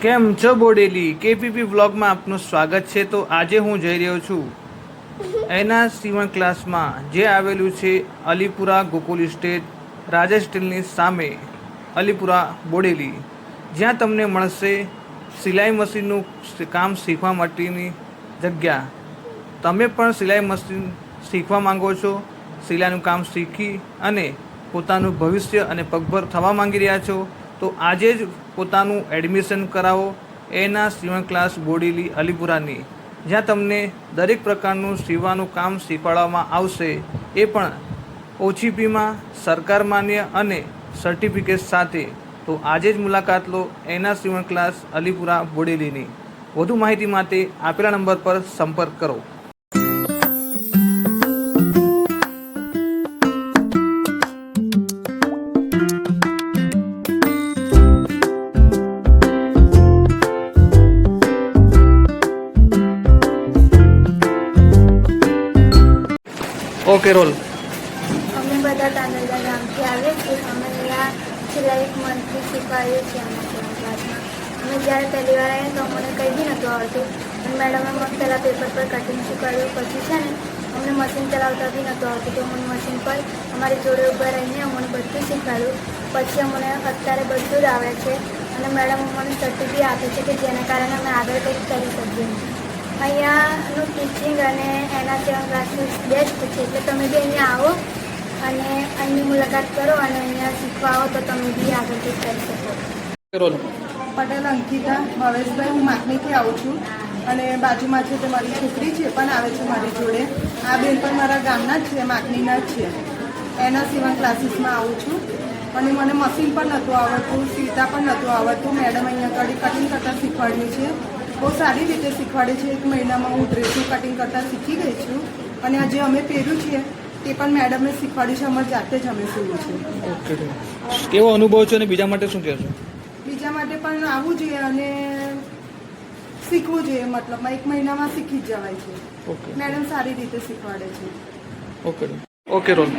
કેમ છો બોડેલી કેપીપી વ્લોગમાં આપનું સ્વાગત છે। તો આજે હું જઈ રહ્યો છું એના સીવણ ક્લાસમાં, જે આવેલું છે અલીપુરા ગોકુલ સ્ટેટ રાજા સ્ટીલની સામે અલીપુરા બોડેલી, જ્યાં તમને મળશે સિલાઈ મશીનનું કામ શીખવા માટેની જગ્યા। તમે પણ સિલાઈ મશીન શીખવા માંગો છો, સિલાઈનું કામ શીખી અને પોતાનું ભવિષ્ય અને પગભર થવા માંગી રહ્યા છો, તો આજે જ પોતાનું એડમિશન કરાવો એના સીવણ ક્લાસ બોડેલી અલીપુરાની, જ્યાં તમને દરેક પ્રકારનું સીવવાનું કામ શીખવાડવામાં આવશે, એ પણ ઓછી ફીમાં, સરકાર માન્ય અને સર્ટિફિકેટ સાથે। તો આજે જ મુલાકાત લો એના સીવણ ક્લાસ અલીપુરા બોડેલીની। વધુ માહિતી માટે આપેલા નંબર પર સંપર્ક કરો। Okay roll. અમે બધા તાંદલજા ગામથી આવીએ છીએ। અમે અહીંયા છેલ્લા એક મંથથી શીખવાડીએ છીએ અમારા ક્લાસમાં। અમે જ્યારે પહેલી વાર આવ્યા તો અમને કંઈ બી નહોતું આવડતું, અને મેડમે મને પહેલાં પેપર પર કટિંગ શીખવાડ્યું, પછી છે ને અમને મશીન ચલાવતા બી નહોતું આવતું, તો અમને મશીન પર અમારી જોડે ઊભા રહીને અમને બધું શીખવાડ્યું। પછી અમને અત્યારે બધું જ આવડે છે, અને મેડમ અમને સર્ટિફિકેટ આપે છે કે જેના કારણે અમે આગળ કંઈક કરી શકીએ। અહીંયાનું ટીચિંગ અને એના સીવણ ક્લાસીસ બેસ્ટ છે, એટલે તમે બી અહીંયા આવો અને અહીંની મુલાકાત કરો, અને અહીંયા શીખવા આવો તો તમે બી આગળ કંઈક કરી શકો। રોલ। પટેલ અંકિતા ભાવેશભાઈ, હું માકનીથી આવું છું, અને બાજુમાં છે તે મારી છોકરી છે પણ આવે છે મારી જોડે। આ બેન પણ મારા ગામના જ છે, માકનીના જ છે। એના સીવણ ક્લાસીસમાં આવું છું, અને મને મશીન પણ નહોતું આવડતું, સીવતા પણ નહોતું આવડતું। મેડમ અહીંયા આગળ કટિંગ કરતાં શીખવાડ્યું છે, બહુ સારી રીતે શીખવાડે છે। 1 મહિનામાં હું ડ્રેસનું કટિંગ કરતાં શીખી ગઈ છું, અને આ જે અમે પહેર્યું છે તે પણ મેડમે શીખવાડ્યું છે, અમારે જાતે જ અમે સીવ્યું છે। ઓકે, કેવો અનુભવ છે અને બીજા માટે શું કહેશો? બીજા માટે પણ આવવું જોઈએ અને શીખવું જોઈએ, મતલબમાં 1 મહિનામાં શીખી જ જવાય છે। ઓકે મેડમ સારી રીતે શીખવાડે છે। Okay okay roll.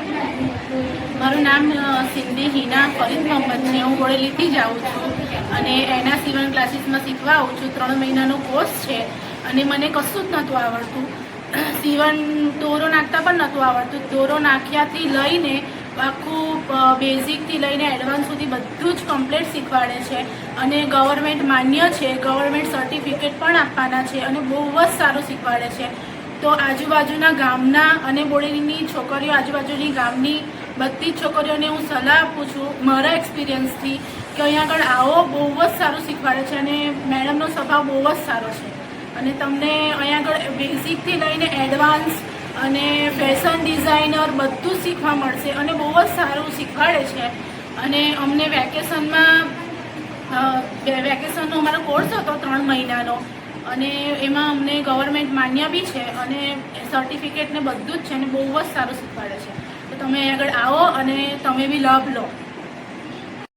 મારું નામ સિંધી હિના ફરીદ મોહમ્મદ છે। હું બોડેલીથી જ આવું છું, અને એના સીવણ ક્લાસીસમાં શીખવા આવું છું। 3 મહિનાનો કોર્સ છે, અને મને કશું જ નહોતું આવડતું। સીવણ દોરો નાખતા પણ નહોતું આવડતું। દોરો નાખ્યાથી લઈને આખું બેઝિકથી લઈને એડવાન્સ સુધી બધું જ કમ્પ્લીટ શીખવાડે છે, અને ગવર્મેન્ટ માન્ય છે, ગવર્મેન્ટ સર્ટિફિકેટ પણ આપવાના છે, અને બહુ જ સારું શીખવાડે છે। તો આજુબાજુના ગામના અને બોડેલીની છોકરીઓ, આજુબાજુની ગામની બધી જ છોકરીઓને હું સલાહ આપું છું મારા એક્સપિરિયન્સથી કે અહીંયા આગળ આવો, બહુ જ સારું શીખવાડે છે, અને મેડમનો સ્વભાવ બહુ જ સારો છે, અને તમને અહીંયા આગળ બેઝિકથી લઈને એડવાન્સ અને ફેશન ડિઝાઇનર બધું જ શીખવા મળશે, અને બહુ જ સારું શીખવાડે છે। અને અમને વેકેશનનો અમારો કોર્સ હતો 3 મહિનાનો, અને એમાં અમને ગવર્મેન્ટ માન્ય બી છે, અને સર્ટિફિકેટ ને બધું જ છે, અને બહુ જ સારું શીખવાડે છે। તો તમે આગળ આવો અને તમે બી લાભ લો।